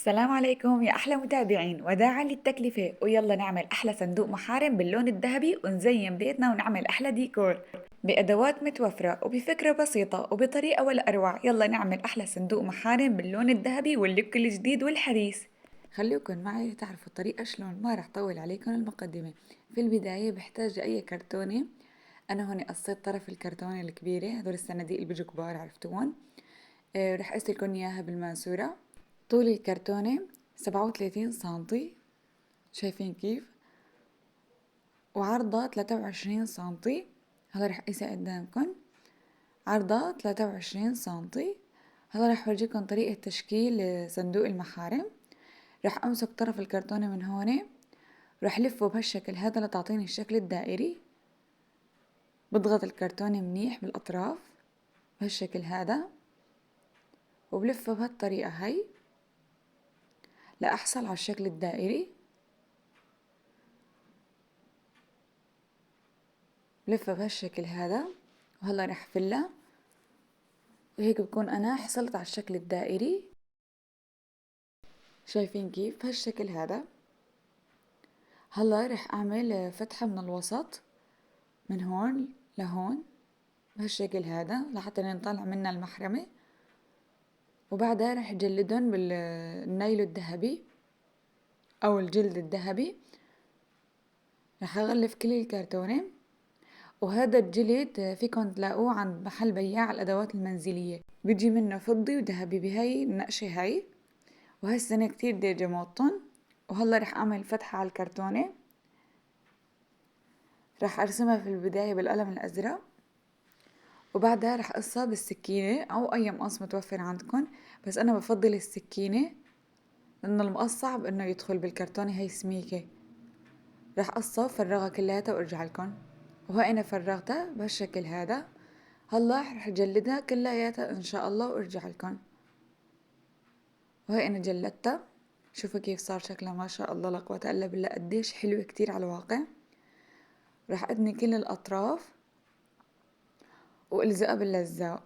السلام عليكم يا أحلى متابعين، وداعا للتكلفة ويلا نعمل أحلى صندوق محارم باللون الذهبي ونزين بيتنا ونعمل أحلى ديكور بأدوات متوفرة وبفكرة بسيطة وبطريقة ولا أروع. يلا نعمل أحلى صندوق محارم باللون الذهبي واللوك الجديد والحديث. خليكن معي تعرفوا الطريقة شلون، ما رح طول عليكم المقدمة. في البداية بحتاج أي كرتونة. أنا هون قصيت طرف الكرتونة الكبيرة، هدول الصناديق اللي بيجوا كبار عرفتوهم. رح أسلكن إياها بالماسورة. طول الكرتونة 37 سنتي، شايفين كيف؟ وعرضها 23 سنتي. هلا رح قيسها قدامكن، عرضها 23 سنتي. هلا رح فرجيكم طريقة تشكيل صندوق المحارم. رح أمسك طرف الكرتونة من هون، رح لفه بهالشكل هذا لتعطيني الشكل الدائري. بضغط الكرتونة منيح بالأطراف بهالشكل هذا، وبلفه بهالطريقة هاي لأحصل على الشكل الدائري. بلفها بهالشكل هذا، وهلا رح فلها، وهيك بكون أنا حصلت على الشكل الدائري. شايفين كيف؟ بهالشكل هذا. هلا رح أعمل فتحة من الوسط من هون لهون بهالشكل هذا لحتى نطلع منها المحرمة، وبعدها رح جلدهم بالنايلو الذهبي أو الجلد الذهبي. رح أغلف كل الكرتونة، وهذا الجلد فيكن تلاقوه عند محل بياع الأدوات المنزلية، بيجي منه فضي وذهبي بهاي النقشة هاي، وهالسنة كتير دارجة موضتن. وهلا رح أعمل فتحة على الكرتونة، رح أرسمها في البداية بالقلم الأزرق، وبعدها رح أقصها بالسكينة أو أي مقص متوفر عندكن، بس أنا بفضل السكينة لأن المقص صعب إنه يدخل بالكرتونة هاي سميكة. رح أقصها وفرغها كلياتها وأرجع لكم. وهاي أنا فرغتها بهالشكل هذا. هلا رح أجلدها كلياتها إن شاء الله وأرجع لكم. وهي أنا جلدتها، شوفوا كيف صار شكلها، ما شاء الله لا قوة إلا بالله، قديش حلوة كتير على الواقع. رح أدني كل الأطراف وألزقها باللزاق.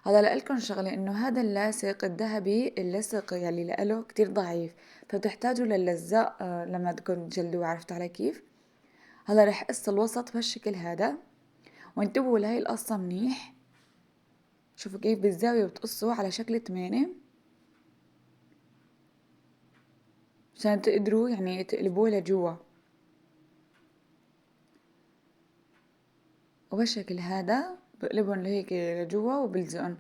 هذا لقلكن شغلة، إنه هذا اللاصق الذهبي اللصق يلي لقله كتير ضعيف، فبتحتاجوا للزاق لما بدكن تجلدوه، عرفتوا علي كيف؟ هلا رح قص الوسط بهالشكل هذا، وانتبهوا لهي القصة منيح. شوفوا كيف بالزاوية بتقصوا على شكل 8 عشان تقدروا يعني تقلبوه لجوا، وبهالشكل هذا بقلبهم لهيك لجوا وبلزقن.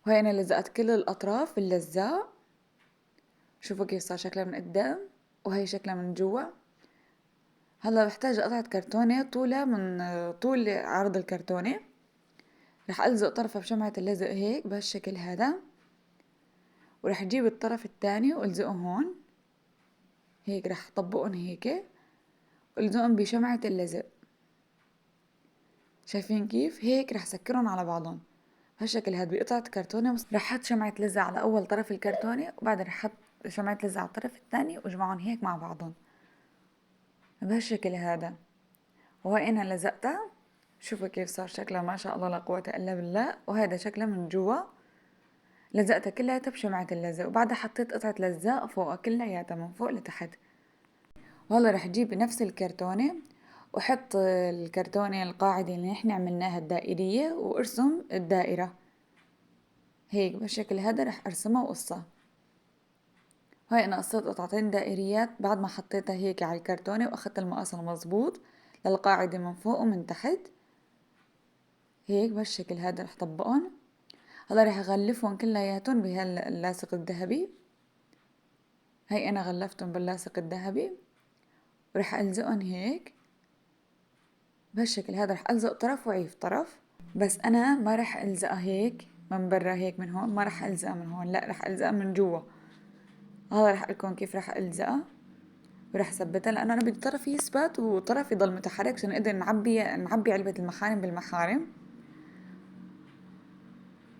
وهي أنا لزقت كل الأطراف باللزاق. شوفوا كيف صار شكلها من قدام، وهي شكلها من جوا. هلا بحتاج قطعة كرتونة طولها من طول عرض الكرتونة. رح ألزق طرفها بشمعة اللزق هيك بهالشكل هذا، ورح أجيب الطرف الثاني وألزقه هون هيك، رح طبقهم هيك وألزقهم بشمعة اللزق. شايفين كيف؟ هيك رح سكرهم على بعضهم بهالشكل هذا بقطعة كرتونة. رح أحط شمعة لزق على أول طرف الكرتونة، وبعدين رح أحط شمعة لزق على الطرف الثاني وأجمعهم هيك مع بعضهم بهالشكل هذا. وهي أنا لزقتها، شوفوا كيف صار شكلها، ما شاء الله لا قوة إلا بالله. وهذا شكلها من جوا، لزقتها كلياتها بشمعة اللزق، وبعدها حطيت قطعة لزاق فوقها كلياتها من فوق لتحت. وهلا رح اجيب نفس الكرتونة وحط الكرتونة القاعدة اللي نحن عملناها الدائرية، وارسم الدائرة هيك بالشكل هذا. رح ارسمها وقصها. هاي انا قصيت قطعتين دائريات بعد ما حطيتها هيك على الكرتونة، واخدت المقاس المظبوط للقاعدة من فوق ومن تحت هيك بهالشكل هذا. رح طبقهم. هلا رح اغلفهم كلياتهم بهاللاصق الذهبي. هاي انا غلفتهم باللاصق الذهبي، ورح الزقهم هيك بهالشكل هذا. رح الزق طرف وعيف طرف، بس انا ما رح الزقها هيك من برا هيك من هون، ما رح الزقها من هون، لا رح الزقها من جوا. هذا رح لكم كيف رح الزقها، ورح ثبتها لانه انا بدي طرف يثبت وطرف يضل متحرك عشان نقدر نعبي علبة المحارم بالمحارم.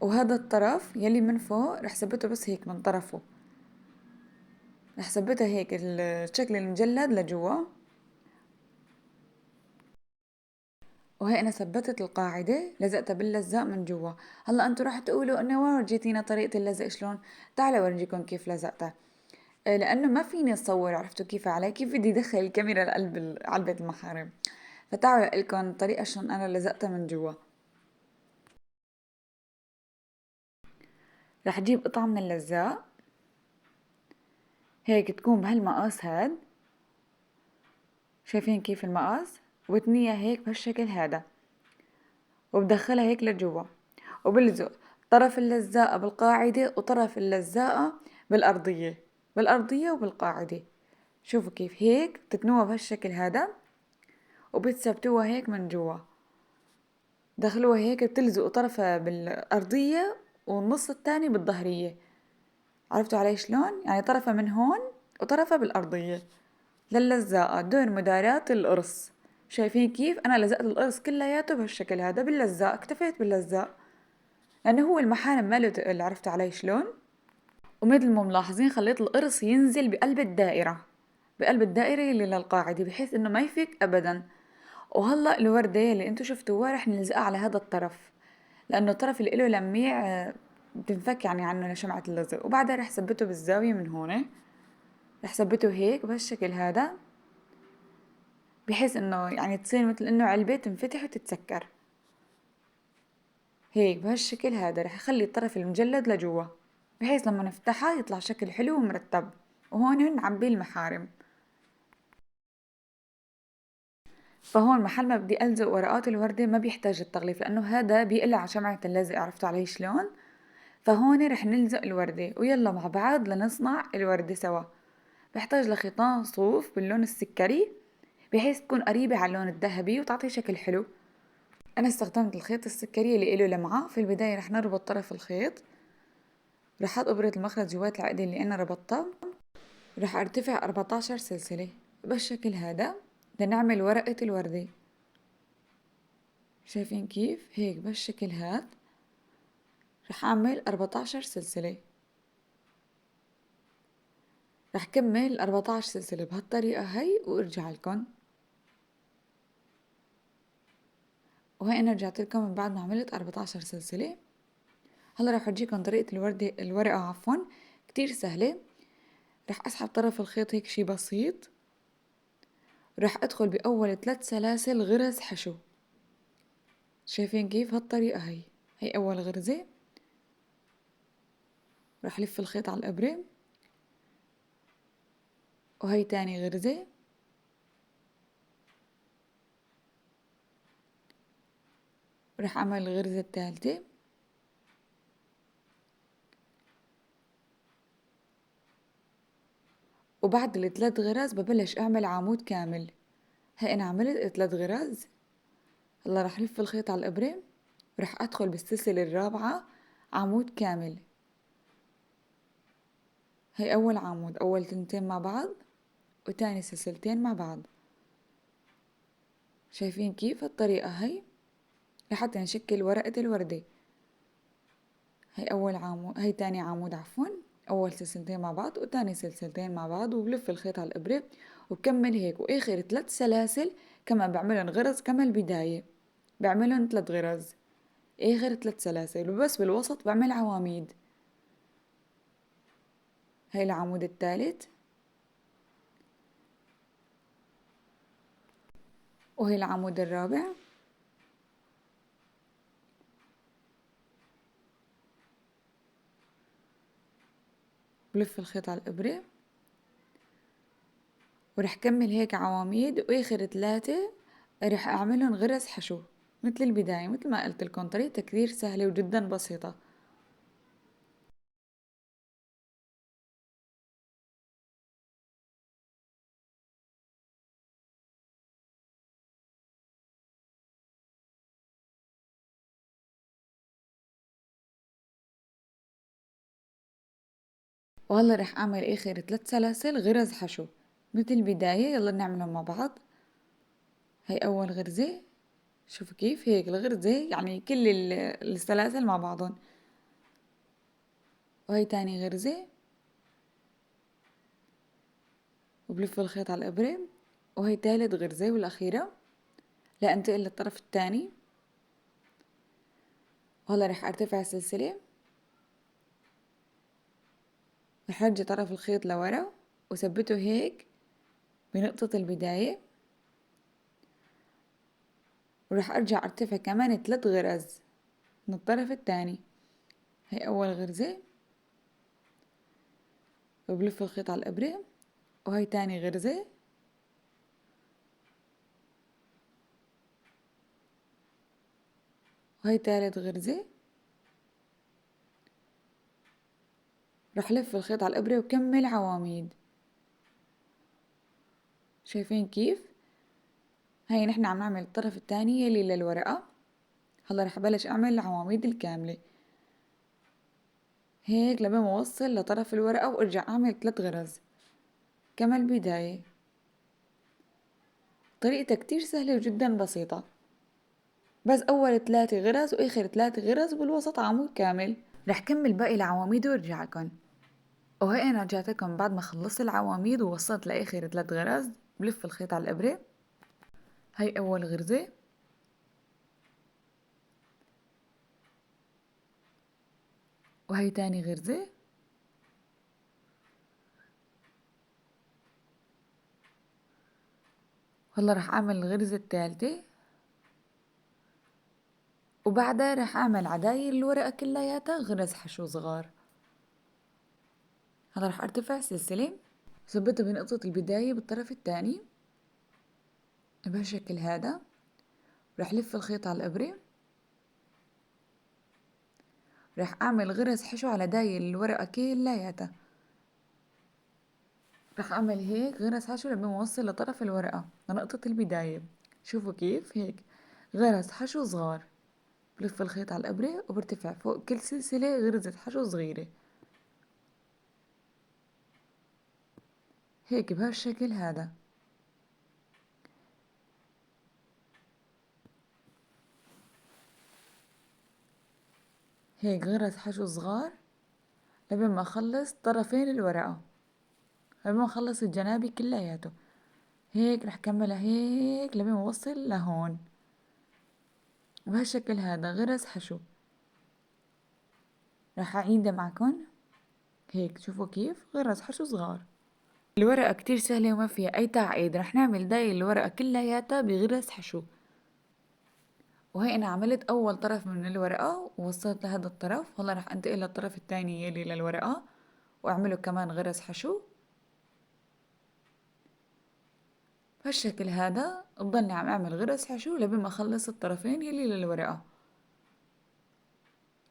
وهذا الطرف يلي من فوق رح ثبته بس هيك من طرفه، رح ثبتها هيك الشكل المجلد لجوا. وهي انا ثبتت القاعدة لزقتها باللزاق من جوا. هلا انتوا راح تقولوا انه وين ورجيتينا طريقة اللزق شلون؟ تعالوا اورجيكم كيف لزقتها. لانه ما فيني اصور، عرفتوا كيف علي؟ كيف بدي ادخل الكاميرا لقلب علبة المحارم؟ فتعالوا لكم طريقة شلون انا لزقتها من جوا. رح اجيب قطعة من اللزاق هيك تكون بهالمقاس هاد، شايفين كيف المقاس؟ وتنيها هيك بهالشكل هذا، وبدخلها هيك لجوا، وبلزق طرف اللزاقة بالقاعدة وطرف اللزاقة بالأرضية، بالأرضية وبالقاعدة. شوفوا كيف هيك بتتنوها بهالشكل هذا، وبتثبتوها هيك من جوا. دخلوها هيك بتلزقوا طرفها بالأرضية والنص التاني بالظهرية. عرفتوا علي شلون؟ يعني طرفها من هون وطرفها بالأرضية للزاقة، دون مداراة القرص. شايفين كيف أنا لزقت القرص كلياته بهالشكل هذا باللزاق، اكتفيت باللزاق لأنه هو المحارم ماله تقل. عرفتوا علي شلون؟ ومثل ما ملاحظين خليت القرص ينزل بقلب الدائرة، بقلب الدائرة اللي للقاعدة، بحيث إنه ما يفك أبدا. وهلا الوردة اللي انتو شفتوها رح نلزقها على هذا الطرف، لأنه الطرف اللي له لميع بتنفك يعني عنه لشمعة اللزق. وبعدها رح ثبته بالزاوية من هون، رح ثبته هيك بهالشكل هذا، بحيث انه يعني تصير مثل انه علبة تنفتح وتتسكر هيك بهالشكل هذا. رح اخلي الطرف المجلد لجوا، بحيث لما نفتحها يطلع شكل حلو ومرتب. وهون نعبي المحارم. فهون محل ما بدي ألزق ورقات الوردة ما بيحتاج التغليف، لأنه هذا بيقلع على شمعة اللزق. عرفتوا علي شلون؟ فهون رح نلزق الوردة، ويلا مع بعض لنصنع الوردة سوا. بحتاج لخيطان صوف باللون السكري، بحيث تكون قريبة على اللون الذهبي وتعطي شكل حلو. أنا استخدمت الخيط السكري اللي له لمعة. في البداية رح نربط طرف الخيط، رح أحط إبرة المخرج جوات العقدة اللي أنا ربطتها، رح أرتفع 14 سلسلة بالشكل هذا لنعمل ورقة الوردة. شايفين كيف؟ هيك بالشكل هاد رح أعمل 14 سلسلة. رح كمل 14 سلسلة بهالطريقة هي وارجع لكم. وهي أنا رجعت لكم من بعد ما عملت 14 سلسلة. هلا رح أورجيكم طريقة الورقة عفوا، كتير سهلة. رح أسحب طرف الخيط هيك شي بسيط، رح أدخل بأول 3 سلاسل غرز حشو. شايفين كيف؟ هالطريقة هي أول غرزة. رح لف الخيط على الإبرة، وهي تاني غرزة، رح أعمل الغرزة الثالثة، وبعد الثلاث غرز ببلش أعمل عمود كامل. هي أنا عملت 3 غرز. هلا رح لف الخيط على الإبرة، ورح أدخل بالسلسلة الرابعة عمود كامل. هي أول عمود، أول تنتين مع بعض وتاني سلسلتين مع بعض. شايفين كيف؟ الطريقة هي لحتى نشكل ورقة الوردة. هي أول عمود، هي تاني عمود عفوا، أول سلسلتين مع بعض وتاني سلسلتين مع بعض، وبلف الخيط على الإبرة وبكمل هيك. وآخر 3 سلاسل كمان بعملن غرز كما البداية، بعملن 3 غرز آخر 3 سلاسل، وبس بالوسط بعمل عواميد. هي العمود الثالث، وهي العمود الرابع، بلف الخيط على الإبرة ورح كمل هيك عواميد. واخر 3 رح اعملهم غرز حشو مثل البداية. مثل ما قلت لكم طريقتها كتير سهلة وجدا بسيطة. وهلا رح اعمل اخر 3 سلاسل غرز حشو مثل البداية. يلا نعملهم مع بعض. هي اول غرزة، شوفوا كيف هيك الغرزة يعني كل السلاسل مع بعضهم. وهي تاني غرزة، وبلف الخيط على الإبرة. وهي تالت غرزة والأخيرة لأنتقل للطرف الثاني، وهلا رح ارتفع السلسلة، رح ارجع طرف الخيط لورا وثبته هيك بنقطة البداية، ورح ارجع ارتفع كمان 3 غرز من الطرف الثاني. هي اول غرزة وبلف الخيط على الابرة، وهي تاني غرزة، وهي تالت غرزة. رح لف الخيط على الابرة وكمل عواميد. شايفين كيف؟ هاي نحن عم نعمل الطرف الثاني يلي للورقة. هلا رح بلش اعمل العواميد الكاملة هيك لبين ما اوصل لطرف الورقة، وارجع اعمل 3 غرز كما البداية. طريقتها كتير سهلة وجدا بسيطة، بس اول 3 غرز واخر 3 غرز وبالوسط عمود كامل. رح كمل باقي العواميد وارجع لكم. وهي انا رجعتكم بعد ما خلصت العواميد ووصلت لاخر 3 غرز. بلف الخيط على الابرة، هي اول غرزة، وهي تاني غرزة، هلا رح اعمل الغرزة الثالثة، وبعدها رح اعمل عداير الورقة كلياتها غرز حشو صغار. هلا رح ارتفع سلسلة، ثبتها بنقطة البداية بالطرف الثاني بهالشكل هذا. رح لف الخيط على الابرة، رح اعمل غرز حشو على داير الورقة كلياتها. رح اعمل هيك غرز حشو لما اوصل لطرف الورقة لنقطة البداية. شوفوا كيف هيك غرز حشو صغار. بلف الخيط على الابرة وبرتفع فوق كل سلسلة غرزة حشو صغيرة هيك بهالشكل هذا. هيك غرز حشو صغار لبين ما اخلص طرفين الورقة، لبين ما اخلص الجنابي كلياته. هيك رح كملها هيك لبين ما اوصل لهون بهالشكل هذا غرز حشو. رح اعيدها معكم هيك، شوفوا كيف غرز حشو صغار. الورقة كتير سهلة وما فيها اي تعقيد. رح نعمل داير الورقة كلياتها بغرز حشو. وهي انا عملت اول طرف من الورقة ووصلت لهذا الطرف. هلا رح انتقل للطرف الثاني يلي للورقة واعمله كمان غرز حشو بهالشكل هذا. بضلني عم اعمل غرز حشو لبين ما اخلص الطرفين يلي للورقة،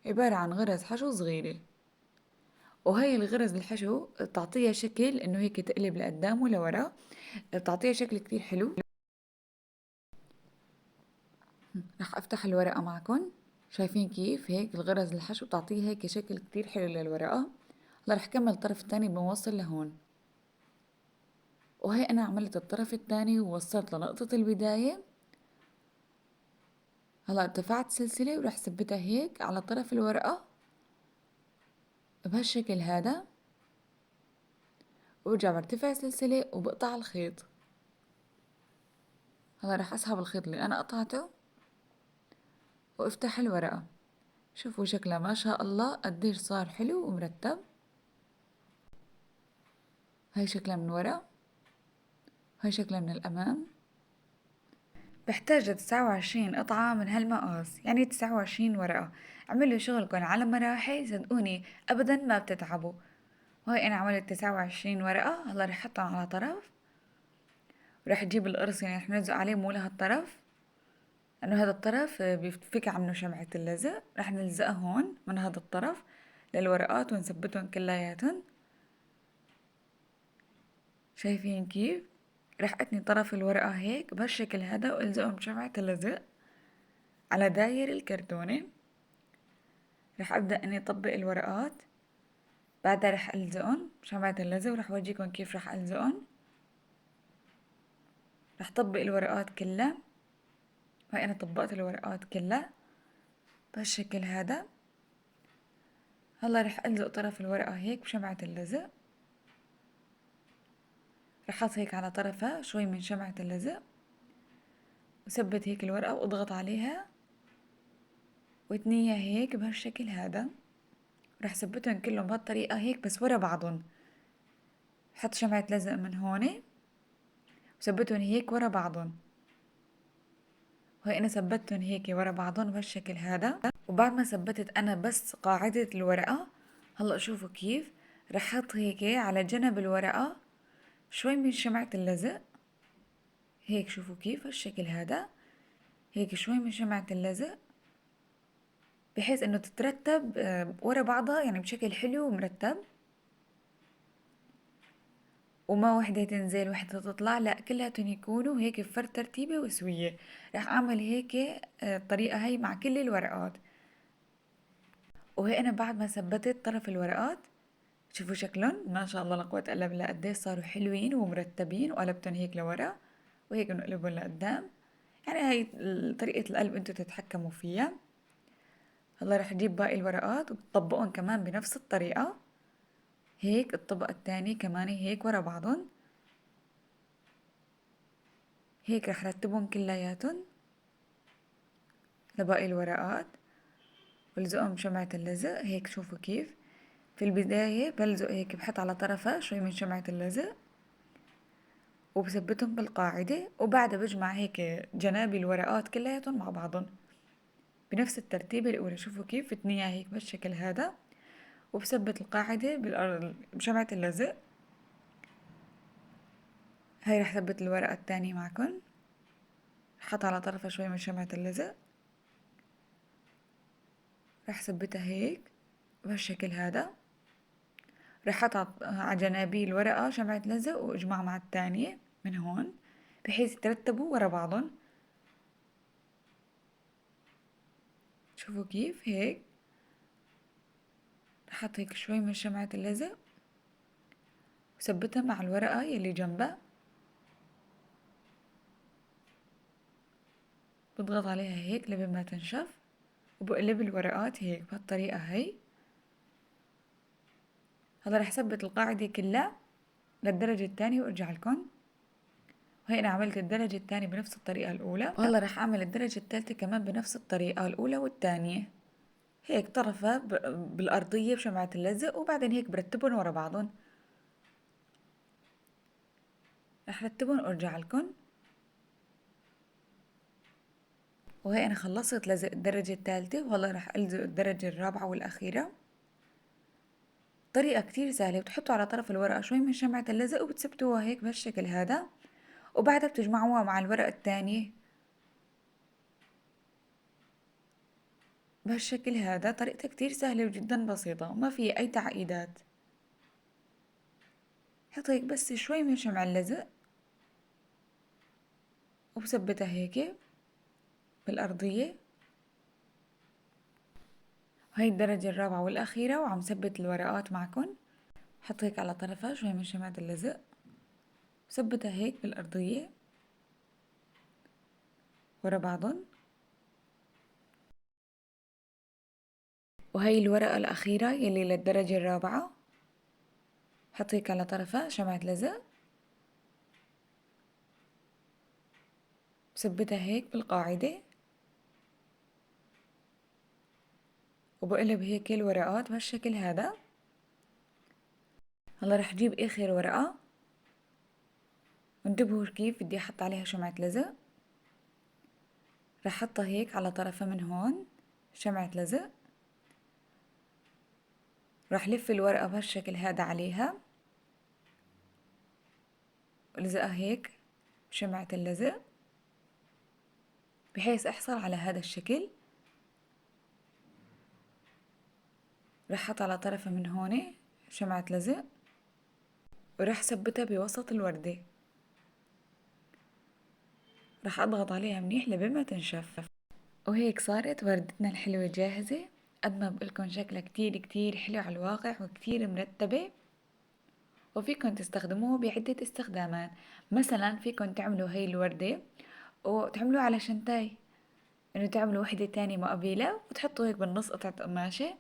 عبارة عن غرز حشو صغيرة. وهي الغرز الحشو تعطيها شكل انه هيك تقلب لقدام ولورا، بتعطيها شكل كتير حلو. رح افتح الورقة معكم. شايفين كيف هيك الغرز الحشو بتعطيه هيك شكل كتير حلو للورقة. هلا رح كمل الطرف الثاني بنوصل لهون. وهي انا عملت الطرف الثاني ووصلت لنقطة البداية. هلا ارتفعت سلسلة ورح ثبتها هيك على طرف الورقة بهالشكل هذا، وارجع برتفع سلسلة وبقطع الخيط. هلا رح اسحب الخيط اللي انا قطعته وافتح الورقة. شوفوا شكلها ما شاء الله قديش صار حلو ومرتب. هاي شكلها من ورا، هاي شكلها من الأمام. بحتاج 29 قطعة من هالمقاس، يعني 29 ورقة. اعملوا شغلكن على مراحل، صدقوني أبدا ما بتتعبوا. وهي أنا عملت 29 ورقة. هلا رح أحطهم على طرف، ورح أجيب القرص يعني رح نلزق عليه مو لهالطرف، لأنه هذا الطرف بيفك عنه شمعة اللزق. رح نلزقها هون من هذا الطرف للورقات ونثبتهم كلياتن. شايفين كيف؟ رح أتني طرف الورقة هيك بهالشكل هذا وألزقهم بشمعة اللزق على داير الكرتونة. رح أبدأ إني أطبق الورقات، بعدها رح ألزقهم بشمعة اللزق ورح أورجيكم كيف رح ألزقهم. رح طبق الورقات كلها. هاي أنا طبقت الورقات كلها بهالشكل هذا. هلا رح ألزق طرف الورقة هيك بشمعة اللزق. رح أحط هيك على طرفها شوي من شمعة اللزق، وثبت هيك الورقة واضغط عليها واتنيها هيك بهالشكل هذا. رح ثبتهم كلهم بهالطريقة هيك بس ورا بعضهم. حط شمعة لزق من هون وثبتهم هيك ورا بعضهم. وهي أنا ثبتهم هيك ورا بعضهم بهالشكل هذا. وبعد ما ثبتت أنا بس قاعدة الورقة، هلأ شوفوا كيف رح حط هيك على جنب الورقة شوي من شمعة اللزق. هيك شوفوا كيف هالشكل هذا، هيك شوي من شمعة اللزق بحيث انه تترتب ورا بعضها يعني بشكل حلو ومرتب، وما وحدة تنزل وحدة تطلع، لا كلاتهم يكونوا هيك بفرد ترتيبة وسوية. رح اعمل هيك الطريقة هاي مع كل الورقات. وهي انا بعد ما ثبتت طرف الورقات شوفوا شكلهم ما شاء الله لا قوة الا بالله قديش صاروا حلوين ومرتبين، وقلبتهم هيك لورا وهيك بنقلبهم لقدام. يعني هاي طريقة القلب انتوا تتحكموا فيها. هلا رح اجيب باقي الورقات وبطبقهم كمان بنفس الطريقة. هيك الطبقة التانية كمان هيك ورا بعضهم. هيك رح رتبهم كلياتهم لباقي الورقات بلزقهم بشمعة اللزق. هيك شوفوا كيف في البداية بلزق هيك بحط على طرفها شوي من شمعة اللزق وبثبتهم بالقاعدة، وبعدها بجمع هيك جنابي الورقات كلياتهم مع بعضهم بنفس الترتيب الأولى. شوفوا كيف اتنيها هيك بالشكل هذا، وبثبت القاعدة بشمعة اللزق. هاي رح ثبت الورقة التانية معكن، حط على طرفها شوي من شمعة اللزق، رح ثبتها هيك بهالشكل هذا. رح احط على جنابي الورقة شمعة لزق واجمع مع التانية من هون بحيث يترتبوا ورا بعضهم. شوفوا كيف هيك رح احط هيك شوي من شمعة اللزق وثبتها مع الورقة يلي جنبها. بضغط عليها هيك لبين ما تنشف وبقلب الورقات هيك بهالطريقة هي. هلا رح ثبت القاعدة كلها للدرجة الثانية وارجع لكم. وهي انا عملت الدرجة الثانية بنفس الطريقة الأولى، وهلا رح اعمل الدرجة الثالثة كمان بنفس الطريقة الأولى والثانية. هيك طرفها بالأرضية بشمعة اللزق وبعدين هيك برتبهم ورا بعضهم. رح رتبهم وارجع لكم. وهي انا خلصت لزق الدرجة الثالثة وهلا رح الزق الدرجة الرابعة والأخيرة. طريقة كتير سهلة، بتحطوا على طرف الورقة شوي من شمعة اللزق وبتثبتوها هيك بهالشكل هذا، وبعدها بتجمعوها مع الورقة الثانية بهالشكل هذا. طريقتها كتير سهلة وجدا بسيطة وما فيها أي تعقيدات. حط هيك بس شوي من شمع اللزق وبثبتها هيك بالأرضية. وهي الدرجة الرابعة والأخيرة وعم ثبت الورقات معكن. حط هيك على طرفها شوي من شمعة اللزق وثبتها هيك بالأرضية ورا بعضن. وهي الورقة الأخيرة يلي للدرجة الرابعة حط هيك على طرفها شمعة لزق بثبتها هيك بالقاعدة وبقلب هيك الورقات بهالشكل هذا. هلا رح جيب آخر ورقة وانتبهوا كيف بدي أحط عليها شمعة لزق. رح أحطها هيك على طرفها من هون شمعة لزق. رح لف الورقة بهالشكل هذا عليها والزقها هيك بشمعة اللزق بحيث أحصل على هذا الشكل. رح أحط على طرفها من هون شمعة لزق ورح ثبتها بوسط الوردة. رح أضغط عليها منيح لبين ما تنشف. وهيك صارت وردتنا الحلوة جاهزة. قد ما بقولكن شكلها كتير كتير حلو على الواقع وكتير مرتبة، وفيكن تستخدموه بعدة استخدامات. مثلا فيكن تعملوا هاي الوردة وتعملوها على شنتاي، انه تعملوا وحدة تانية مقابلة وتحطوا هيك بالنص قطعة قماشة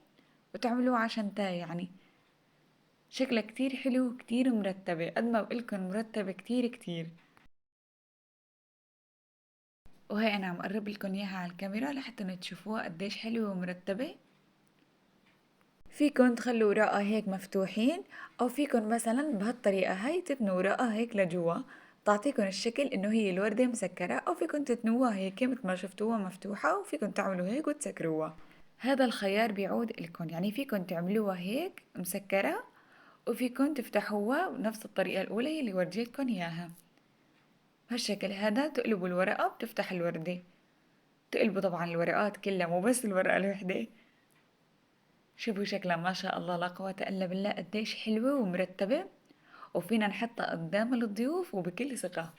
وتعملوها على شنتاي. يعني شكلها كتير حلو وكتير مرتبة. قد ما بقولكن مرتبة كتير كتير. وهي انا عم اقرب لكم اياها على الكاميرا لحتى انه تشوفوها قديش حلوة ومرتبة. فيكن تخلوا وراقها هيك مفتوحين، او فيكن مثلا بهالطريقة هاي تتنوا وراقها هيك لجوا، تعطيكم الشكل انه هي الوردة مسكرة، او فيكن تتنوها هيك مثل ما شفتوها مفتوحة، وفيكن تعملوا هيك وتسكروها. هذا الخيار بيعود لكم، يعني فيكن تعملوها هيك مسكرة، وفيكن تفتحوها بنفس الطريقة الأولى اللي ورجيتكم إياها. بهالشكل هذا تقلبوا الورقة بتفتح الوردة. تقلبوا طبعا الورقات كلها مو بس الورقة الوحدة. شوفوا شكلها ما شاء الله لا قوة إلا بالله قديش حلوة ومرتبة، وفينا نحطها قدام الضيوف وبكل ثقة.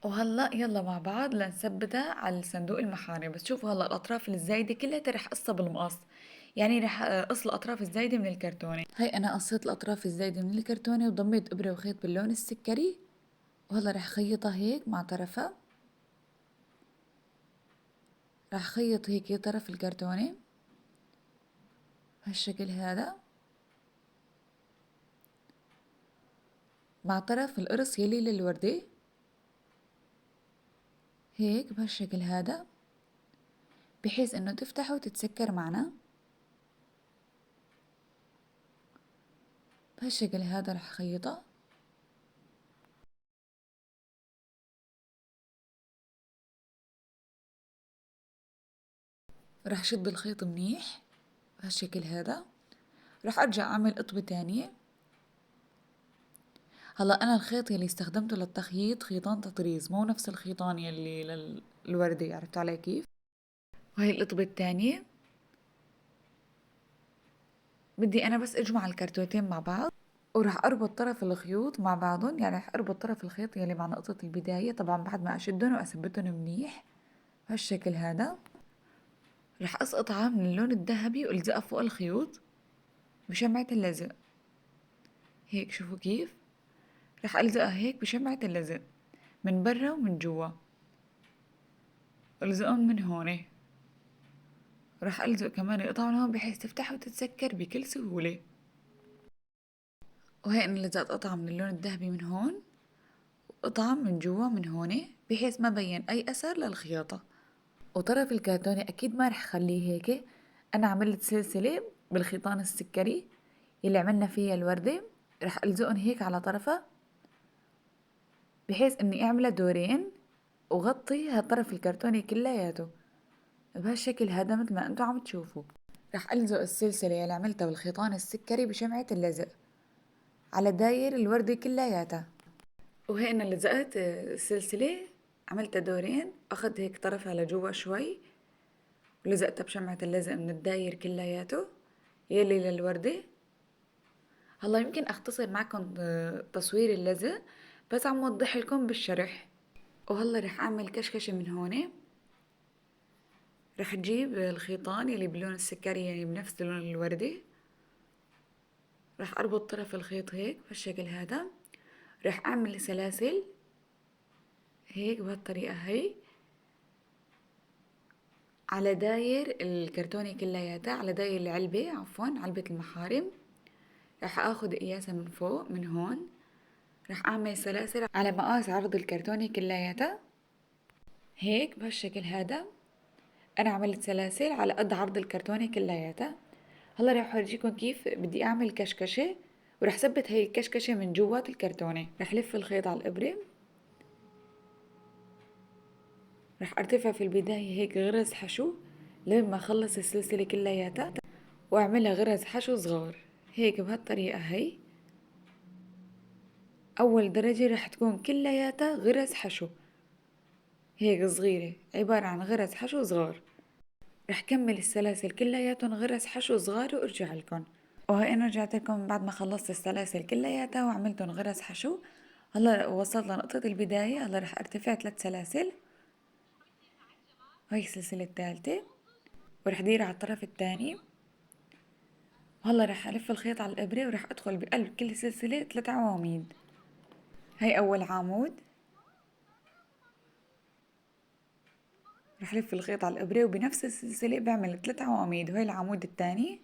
وهلا يلا مع بعض لنثبتها على صندوق المحارم. بس شوفوا هلا الأطراف الزايدة كلها رح قصها بالمقص، يعني رح قص الأطراف الزايدة من الكرتونة. هاي أنا قصيت الأطراف الزايدة من الكرتونة وضميت إبرة وخيط باللون السكري، وهلا رح خيطها هيك مع طرفها. رح خيط هيك طرف الكرتونة بهالشكل هذا مع طرف القرص يلي للوردة، هيك بهالشكل هذا، بحيث انه تفتح وتتسكر معنا. بهالشكل هذا رح خيطها. رح شد الخيط منيح بهالشكل هذا. رح ارجع اعمل قطبة تانية. هلا انا الخيط يلي استخدمته للتخييط خيطان تطريز، مو نفس الخيطان يلي للوردة، عرفت علي كيف؟ وهي القطبة التانية. بدي انا بس اجمع الكرتونتين مع بعض، وراح اربط طرف الخيوط مع بعضهم، يعني راح اربط طرف الخيط يلي مع نقطة البداية طبعا بعد ما اشدهم واثبتهم منيح بهالشكل هذا. راح اسقطها من اللون الذهبي والزقها فوق الخيوط بشمعة اللزق، هيك شوفوا كيف. راح الزقها هيك بشمعة اللزق من برا ومن جوا، الزقهم من هون. راح الزق كمان قطع من هون بحيث تفتح وتتسكر بكل سهولة. وهي انا لزقت قطعة من اللون الذهبي من هون، وقطعة من جوا من هون، بحيث ما بين اي اثر للخياطة. وطرف الكرتونة اكيد ما رح خليه هيك، انا عملت سلسلة بالخيطان السكري اللي عملنا فيها الوردة، رح الزقهم هيك على طرفها بحيث اني اعملها دورين، وغطي هالطرف الكرتوني كلياته بهالشكل هذا مثل ما انتم عم تشوفوا. رح الزق السلسلة اللي عملتها بالخيطان السكري بشمعة اللزق على داير الوردة كلياتها. وهي انا لزقت السلسلة، عملتها دورين، اخذت هيك طرفها لجوا شوي ولزقتها بشمعة اللزق من الداير كلياته يلي للوردة. هلا يمكن اختصر معكم تصوير اللزق، بس عم وضح لكم بالشرح. وهلا رح اعمل كشكشة من هون. رح تجيب الخيطان يلي بلون السكري يعني بنفس لون الوردة، رح اربط طرف الخيط هيك بالشكل هذا. رح اعمل سلاسل هيك بهالطريقة هي على داير الكرتونة كلياتها، على داير العلبة، عفوا علبة المحارم. رح اخد قياسها من فوق من هون، رح اعمل سلاسل على مقاس عرض الكرتونة كلياتها هيك بهالشكل هذا. انا عملت سلاسل على قد عرض الكرتونة كلياتها. هلا رح اورجيكم كيف بدي اعمل كشكشة، ورح ثبت هي الكشكشة من جوات الكرتونة. رح لف الخيط على الابرة، رح ارتفع في البداية هيك غرز حشو لين ما اخلص السلسلة كلياتها، واعملها غرز حشو صغار هيك بهالطريقة هي. اول درجة رح تكون كلياتها غرز حشو هيك صغيرة، عبارة عن غرز حشو صغار. رح كمل السلاسل كلياتهم غرز حشو صغار وارجع لكم. وهي انا رجعت لكم بعد ما خلصت السلاسل كلياتها وعملتهم غرز حشو. هلا وصلت لنقطة البداية، هلا رح ارتفع 3 سلاسل. هاي السلسلة الثالثة، ورح دير على الطرف الثاني. وهلا رح الف الخيط على الابرة ورح ادخل بقلب كل سلسلة 3 عواميد. هاي اول عمود، رح الف الخيط على الابرة وبنفس السلسلة بعمل 3 عواميد. وهي العمود الثاني،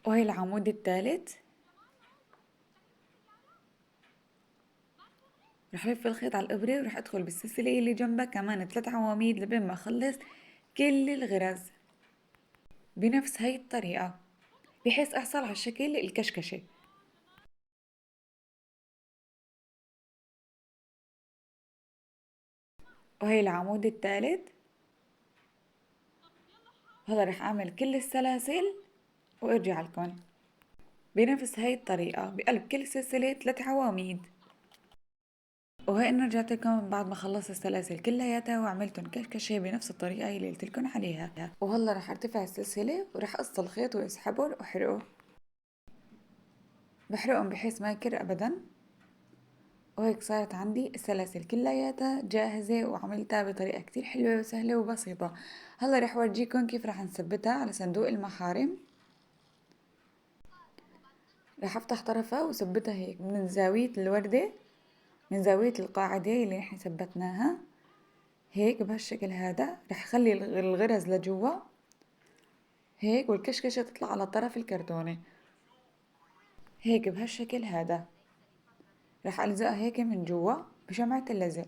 وهي العمود الثالث، رح لف الخيط على الإبرة ورح أدخل بالسلسلة اللي جنبها كمان 3 عواميد لبين ما أخلص كل الغرز بنفس هاي الطريقة، بحيث أحصل على الشكل الكشكشي. وهي العمود الثالث. هلا رح أعمل كل السلاسل وأرجع لكم بنفس هاي الطريقة بقلب كل سلسلة 3 عواميد. وهي أنا رجعت لكم بعد ما خلصت السلاسل كلياتها وعملتن كشكشة بنفس الطريقة اللي قلت لكم عليها. وهلا رح ارتفع السلسلة ورح قص الخيط واسحبه واحرقه. بحرقهم بحيث ما يكر أبدا. وهيك صارت عندي السلاسل كلياتها جاهزة وعملتها بطريقة كتير حلوة وسهلة وبسيطة. هلا رح ورجيكم كيف رح نثبتها على صندوق المحارم. رح افتح طرفها وثبتها هيك من زاوية الوردة، من زاوية القاعدة اللي نحن ثبتناها هيك بهالشكل هذا. رح خلي الغرز لجوا هيك، والكشكشة تطلع على طرف الكرتونة هيك بهالشكل هذا. رح ألزقها هيك من جوا بشمعة اللزق.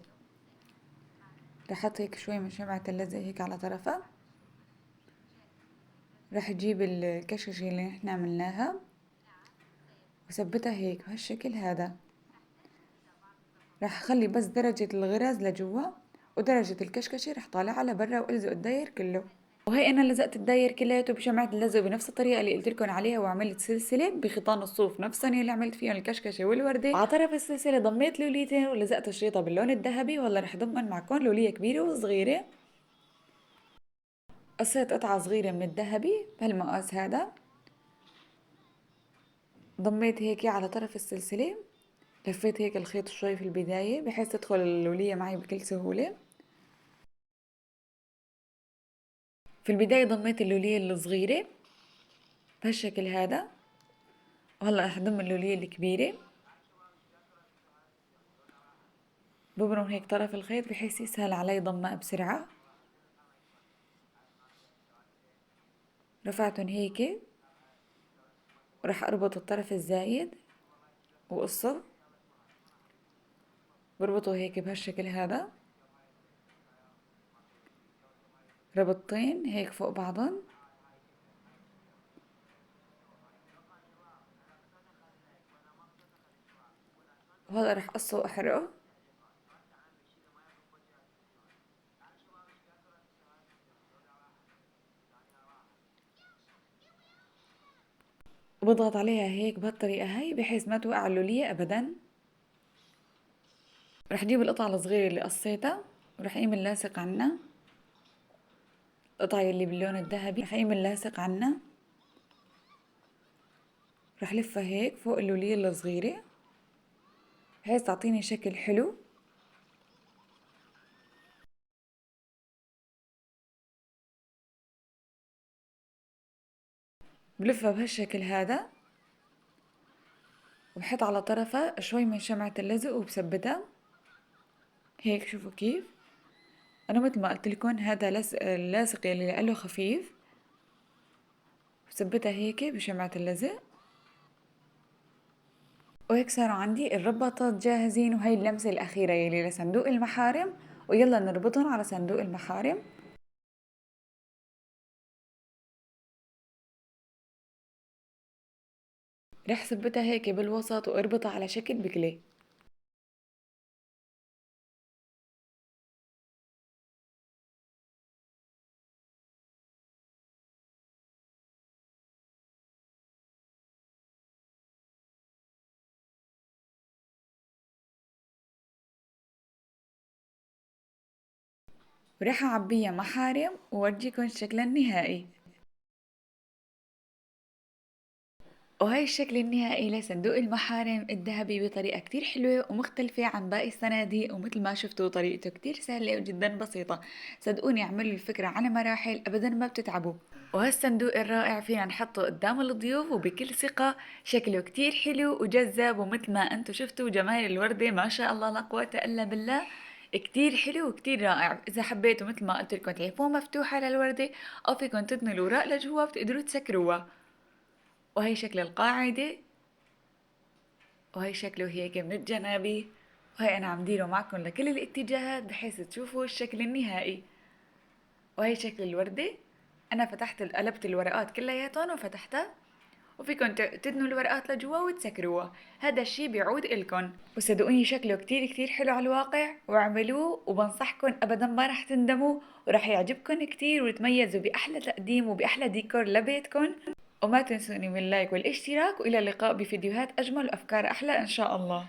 رح أحط هيك شوي من شمعة اللزق هيك على طرفها. رح أجيب الكشكشة اللي نحن عملناها وثبتها هيك بهالشكل هذا. رح أخلي بس درجة الغرز لجوا ودرجة الكشكشة رح طالعها لبرا وألزق الداير كله. وهي أنا لزقت الداير كلياته بشمعة اللزق بنفس الطريقة اللي قلت لكم عليها، وعملت سلسلة بخيطان الصوف نفسها اللي عملت فيهم الكشكشة والوردة. على طرف السلسلة ضميت لوليتين ولزقت الشريطة باللون الذهبي. وهلا رح ضمن معكم لولية كبيرة وصغيرة. قصيت قطعة صغيرة من الذهبي بهالمقاس هذا، ضميت هيك على طرف السلسلة، لفيت هيك الخيط شوي في البداية بحيث تدخل اللولية معي بكل سهولة. في البداية ضميت اللولية الصغيرة بهالشكل هذا. وهلا رح اضم اللولية الكبيرة، ببرم هيك طرف الخيط بحيث يسهل علي ضمها بسرعة. رفعتن هيك ورح اربط الطرف الزايد وقصه، بربطه هيك بهالشكل هذا، ربطتين هيك فوق بعضن. وهذا رح قصه واحرقه. وبضغط عليها هيك بهالطريقة هاي بحيث ما توقع اللولية ابدا. رح اجيب القطعة الصغيرة اللي قصيتها ورح اقيم اللاصق عنها. القطعة اللي باللون الذهبي رح اقيم اللاصق عنها. رح لفها هيك فوق اللولية الصغيرة بحيث تعطيني شكل حلو. بلفها بهالشكل هذا وبحط على طرفها شوي من شمعة اللزق وبثبتها هيك. شوفوا كيف انا مثل ما قلت لكم هذا اللاصق اللي له خفيف، بثبتها هيك بشمعة اللزق. وهيك صاروا عندي الرباطات جاهزين. وهي اللمسة الأخيرة يلي لصندوق المحارم، ويلا نربطهم على صندوق المحارم. رح ثبتها هيك بالوسط واربطها على شكل بكلي. ورح أعبيها محارم وورجيكم الشكل النهائي. وهي الشكل النهائي لصندوق المحارم الذهبي بطريقة كتير حلوة ومختلفة عن باقي الصناديق. ومثل ما شفتوا طريقته كتير سهلة وجدا بسيطة. صدقوني اعملوا الفكرة على مراحل أبدا ما بتتعبوا. وهالصندوق الرائع فينا نحطه قدام الضيوف وبكل ثقة. شكله كتير حلو وجذاب، ومثل ما انتم شفتوا جمال الوردة ما شاء الله لا قوة إلا بالله. كتير حلو وكتير رائع. إذا حبيتوا مثل ما قلت لكم تعرفوه مفتوحة للوردة، أو فيكم تدنوا الوراق لجوا بتقدروا تسكروها. وهي شكل القاعدة، وهي شكله هيك من الجنابي. وهي أنا عم ديره معكم لكل الاتجاهات بحيث تشوفوا الشكل النهائي. وهي شكل الوردة. أنا قلبت الورقات كلياتهم وفتحتها، وفيكن تدنوا الورقات لجوا وتسكروها. هذا الشي بيعود إلكن، وصدقوني شكله كتير كتير حلو على الواقع، واعملوه وبنصحكن أبدا ما رح تندموا، ورح يعجبكن كتير وتميزوا بأحلى تقديم وبأحلى ديكور لبيتكن. وما تنسوني من اللايك والاشتراك، وإلى اللقاء بفيديوهات أجمل وأفكار أحلى إن شاء الله.